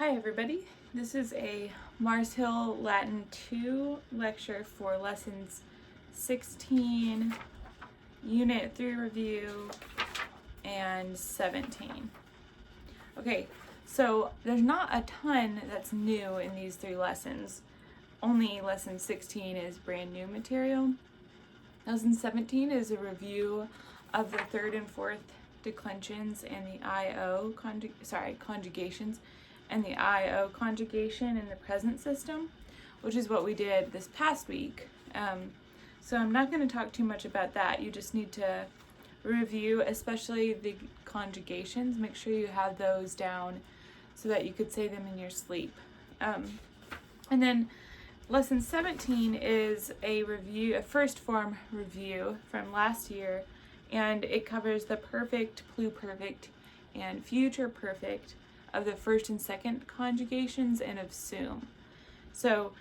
Hi everybody, this is a Mars Hill Latin 2 lecture for lessons 16, Unit 3 review, and 17. Okay, so there's not a ton that's new in these three lessons. Only lesson 16 is brand new material. Lesson 17 is a review of the third and fourth declensions and the conjugations and the IO conjugation in the present system, which is what we did this past week. So I'm not going to talk too much about that. You just need to review, especially the conjugations. Make sure you have those down so that you could say them in your sleep. And then lesson 17 is a review, a first form review from last year, and it covers the perfect, pluperfect, and future perfect of the first and second conjugations and of sum. So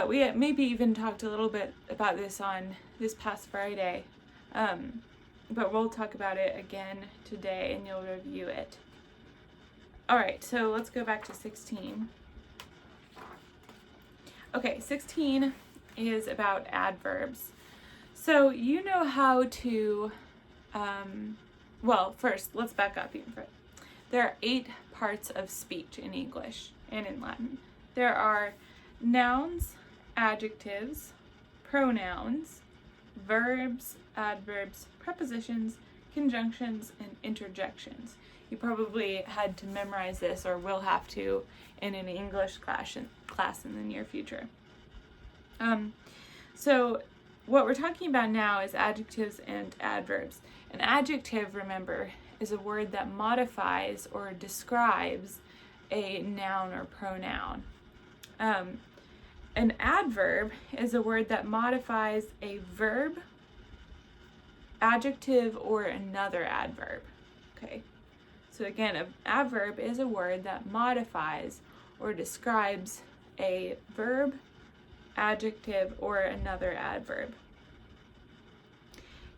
we maybe even talked a little bit about this on this past Friday, but we'll talk about it again today and you'll review it. Alright, so let's go back to 16. Okay, 16 is about adverbs. So you know how to, well, first let's back up even further. There are 8 parts of speech in English and in Latin. There are nouns, adjectives, pronouns, verbs, adverbs, prepositions, conjunctions, and interjections. You probably had to memorize this or will have to in an English class in the near future. So what we're talking about now is adjectives and adverbs. An adjective, remember, is a word that modifies or describes a noun or pronoun. An adverb is a word that modifies a verb, adjective, or another adverb. Okay, so again, an adverb is a word that modifies or describes a verb, adjective, or another adverb.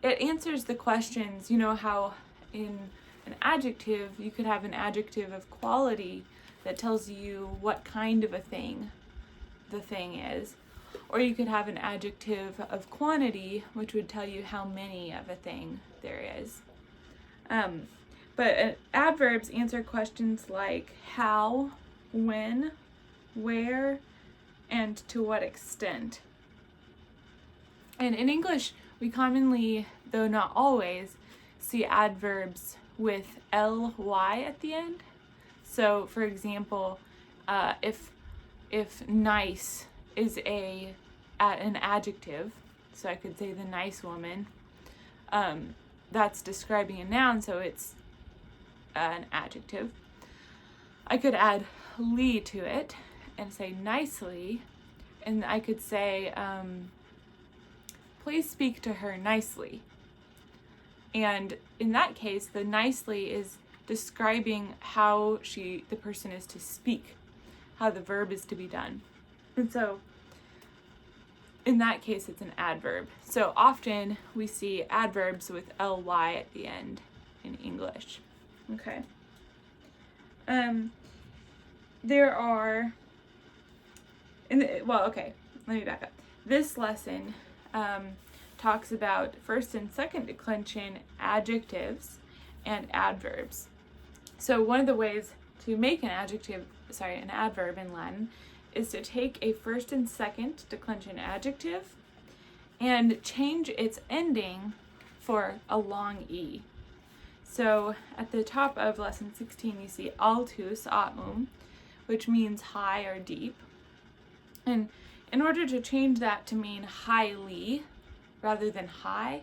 It answers the questions, you know how in an adjective you could have an adjective of quality that tells you what kind of a thing the thing is, or you could have an adjective of quantity which would tell you how many of a thing there is. But adverbs answer questions like how, when, where, and to what extent. And in English, we commonly, though not always, see adverbs with ly at the end. So, for example, if nice is an adjective, so I could say the nice woman, that's describing a noun, so it's an adjective. I could add ly to it and say nicely, and I could say, please speak to her nicely. And in that case, the nicely is describing how the person is to speak, how the verb is to be done. And so in that case, it's an adverb. So often we see adverbs with ly at the end in English. Okay. There are, let me back up. This lesson talks about first and second declension adjectives and adverbs. So one of the ways to make an adverb in Latin is to take a first and second declension adjective and change its ending for a long e. So at the top of lesson 16 you see altus aum, which means high or deep. And in order to change that to mean highly rather than high,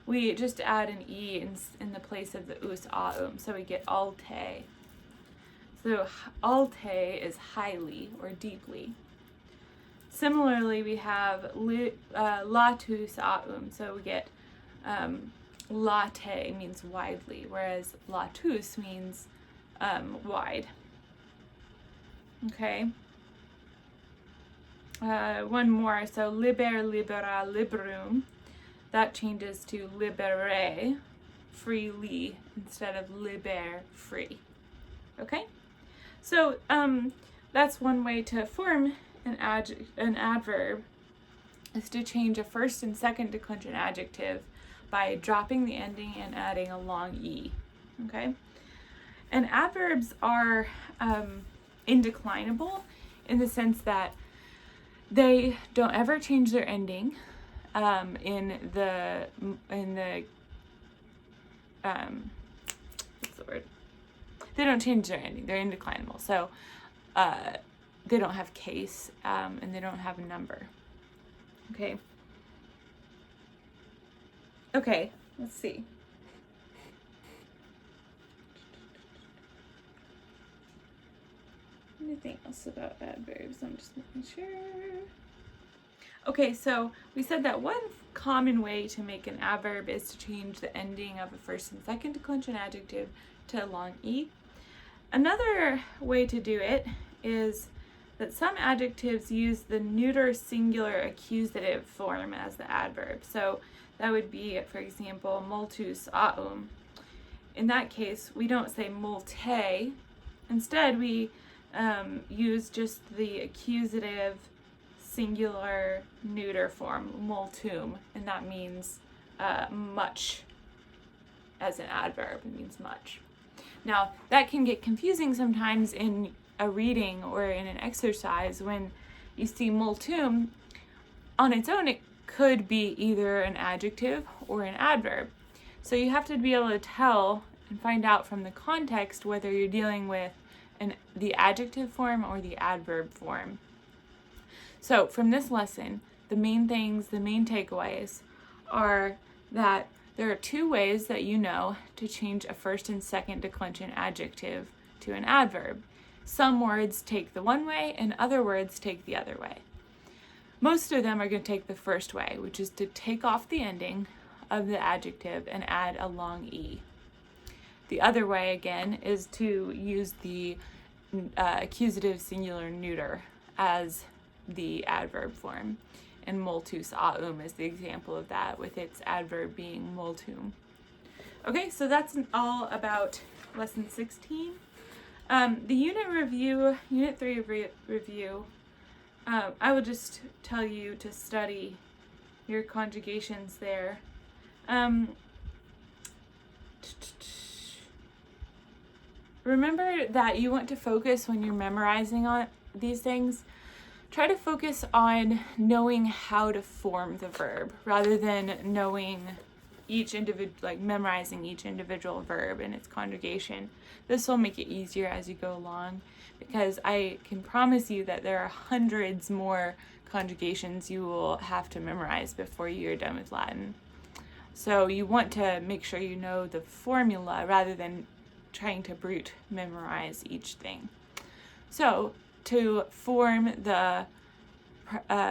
we just add an e in the place of the us aum, so we get alte. So alte is highly or deeply. Similarly, we have latus aum, so we get late means widely, whereas latus means wide. Okay. One more, so liber, libera, librum, that changes to libere, freely, instead of liber, free. Okay? So that's one way to form an adverb, is to change a first and second declension adjective by dropping the ending and adding a long E. Okay? And adverbs are indeclinable in the sense that they don't ever change their ending in the what's the word? They don't change their ending. They're indeclinable. So they don't have case and they don't have a number. Okay. Okay, let's see. Anything else about adverbs? I'm just making sure. Okay, so we said that one common way to make an adverb is to change the ending of a first and second declension adjective to a long E. Another way to do it is that some adjectives use the neuter singular accusative form as the adverb. So that would be, for example, multus aum. In that case, we don't say multe. Instead, we use just the accusative singular neuter form, multum, and that means much as an adverb. It means much. Now, that can get confusing sometimes in a reading or in an exercise when you see multum. On its own, it could be either an adjective or an adverb. So you have to be able to tell and find out from the context whether you're dealing with the adjective form or the adverb form. So from this lesson, the main takeaways are that there are two ways that you know to change a first and second declension adjective to an adverb. Some words take the one way and other words take the other way. Most of them are going to take the first way, which is to take off the ending of the adjective and add a long E. The other way, again, is to use the accusative singular neuter as the adverb form. And multus aum is the example of that, with its adverb being multum. Okay, so that's all about lesson 16. The unit 3 review, I will just tell you to study your conjugations there. Remember that you want to focus when you're memorizing on these things. Try to focus on knowing how to form the verb rather than knowing memorizing each individual verb and its conjugation. This will make it easier as you go along, because I can promise you that there are hundreds more conjugations you will have to memorize before you're done with Latin. So you want to make sure you know the formula rather than trying to brute memorize each thing. So to form the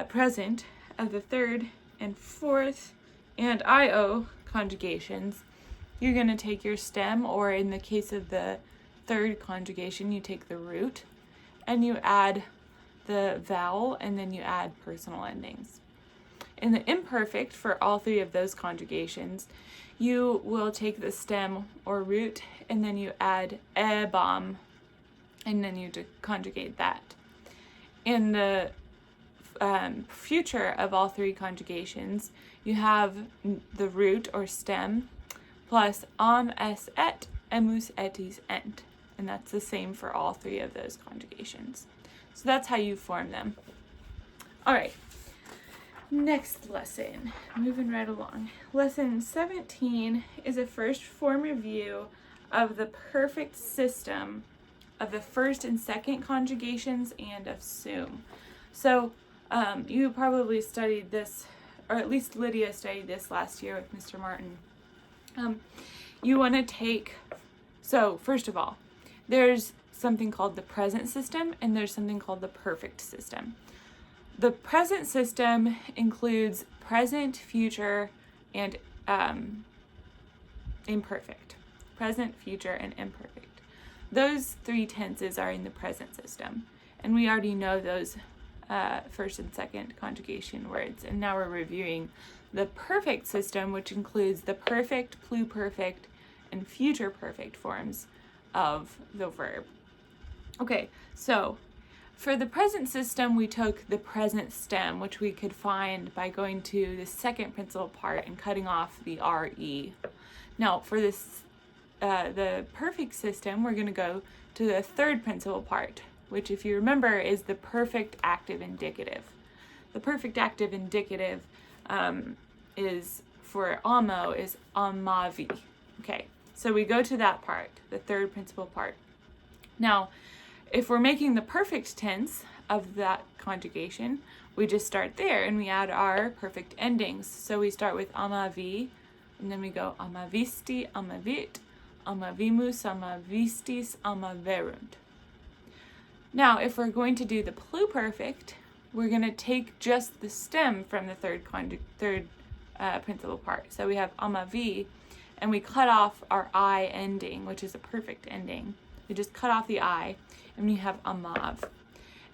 present of the third and fourth and IO conjugations, you're going to take your stem, or in the case of the third conjugation, you take the root and you add the vowel, and then you add personal endings. In the imperfect, for all three of those conjugations, you will take the stem or root and then you add ebam, and then you conjugate that. In the future of all three conjugations, you have the root or stem plus am es et emus etis ent, and that's the same for all three of those conjugations. So that's how you form them. All right, next lesson, moving right along. Lesson 17 is a first form review of the perfect system of the first and second conjugations and of sum. So you probably studied this, or at least Lydia studied this last year with Mr. Martin. You want to take, so first of all, there's something called the present system and there's something called the perfect system. The present system includes present, future, and imperfect. Present, future, and imperfect. Those three tenses are in the present system, and we already know those first and second conjugation words, and now we're reviewing the perfect system, which includes the perfect, pluperfect, and future perfect forms of the verb. Okay, so for the present system, we took the present stem, which we could find by going to the second principal part and cutting off the RE. Now, for this, the perfect system, we're going to go to the third principal part, which, if you remember, is the perfect active indicative. The perfect active indicative is for amo is amavi. Okay, so we go to that part, the third principal part. Now, if we're making the perfect tense of that conjugation, we just start there and we add our perfect endings. So we start with amavi, and then we go amavisti, amavit, amavimus, amavistis, amaverunt. Now, if we're going to do the pluperfect, we're going to take just the stem from the third principal part. So we have amavi, and we cut off our I ending, which is a perfect ending. We just cut off the I, and we have amav.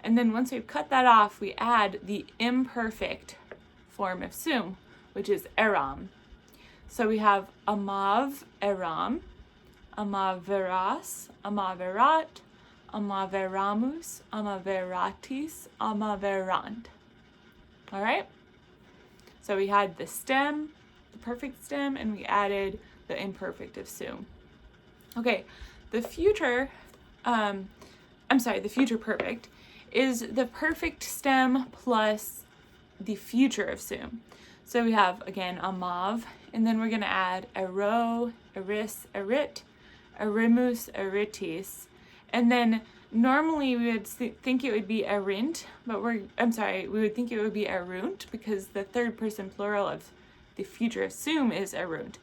And then once we've cut that off, we add the imperfect form of sum, which is eram. So we have amav eram, amaveras, amaverat, amaveramus, amaveratis, amaverant. All right? So we had the stem, the perfect stem, and we added the imperfect of sum. Okay, the future perfect is the perfect stem plus the future of sum. So we have, again, amav, and then we're going to add ero, eris, erit, erimus, eritis. And then normally we would think it would be erint, but we would think it would be erunt because the third person plural of the future of sum is erunt.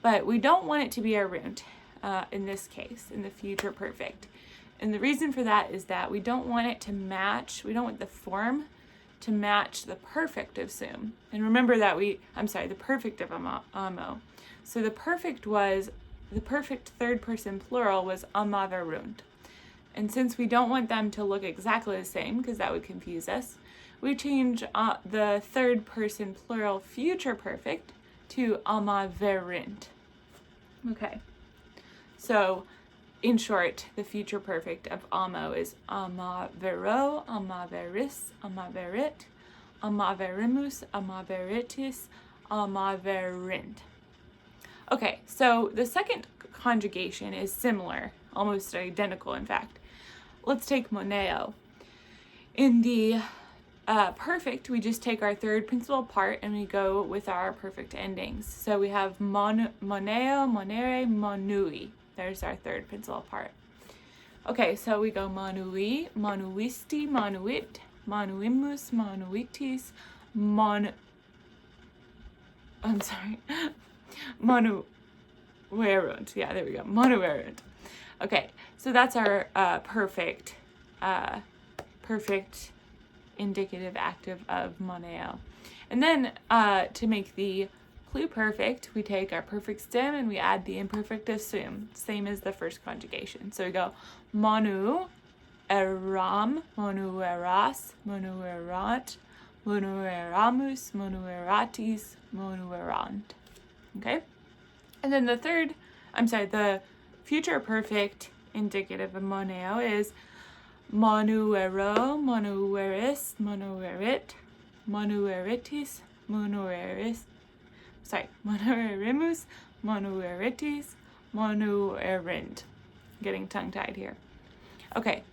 But we don't want it to be erunt in this case, in the future perfect. And the reason for that is that we don't want it to match, we don't want the form to match the perfect of sum. And remember that the perfect of amo. So the perfect third person plural was amaverunt. And since we don't want them to look exactly the same, because that would confuse us, we change the third person plural future perfect to amaverint. Okay, so in short, the future perfect of amo is amavero, amaveris, amaverit, amaverimus, amaveritis, amaverint. Okay, so the second conjugation is similar, almost identical in fact. Let's take moneo. In the perfect, we just take our third principal part and we go with our perfect endings. So we have moneo, monere, monui. There's our third principal part. Okay, so we go monui, monuisti, monuit, monuimus, monuitis, monuerunt. Yeah, there we go, monuerunt. Okay, so that's our perfect indicative active of moneo. And then to make the pluperfect, we take our perfect stem and we add the imperfect of sum, same as the first conjugation. So we go monu, eram, monueras, monuerat, monueramus, monueratis, monuerant. Okay? And then the future perfect indicative of moneo is monuero, monueris, monuerit, monueritis, monuerimus, monueritis, monuerint. Getting tongue-tied here. Okay,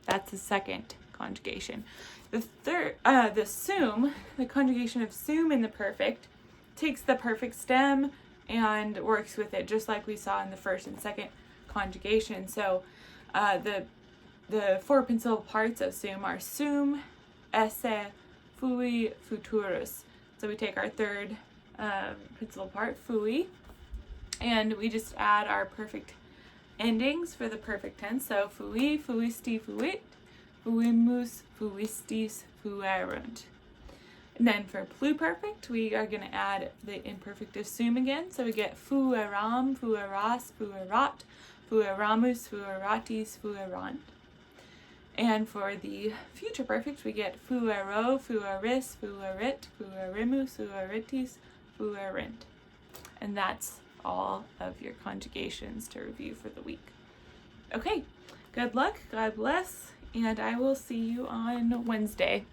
that's the second conjugation. The third, the sum, the conjugation of sum in the perfect, takes the perfect stem and works with it just like we saw in the first and second conjugation. So the four principal parts of sum are sum, esse, fui, futurus. So we take our third principal part, fui, and we just add our perfect endings for the perfect tense. So fui, fuisti, fuit, fuimus, fuistis, fuerunt. And then for pluperfect, we are going to add the imperfect of sum again. So we get fueram, fueras, fuerat, fueramus, fueratis, fuerant. And for the future perfect, we get fuero, fueris, fuerit, fuerimus, fueritis, fuerint. And that's all of your conjugations to review for the week. Okay, Good luck, God bless, and I will see you on Wednesday.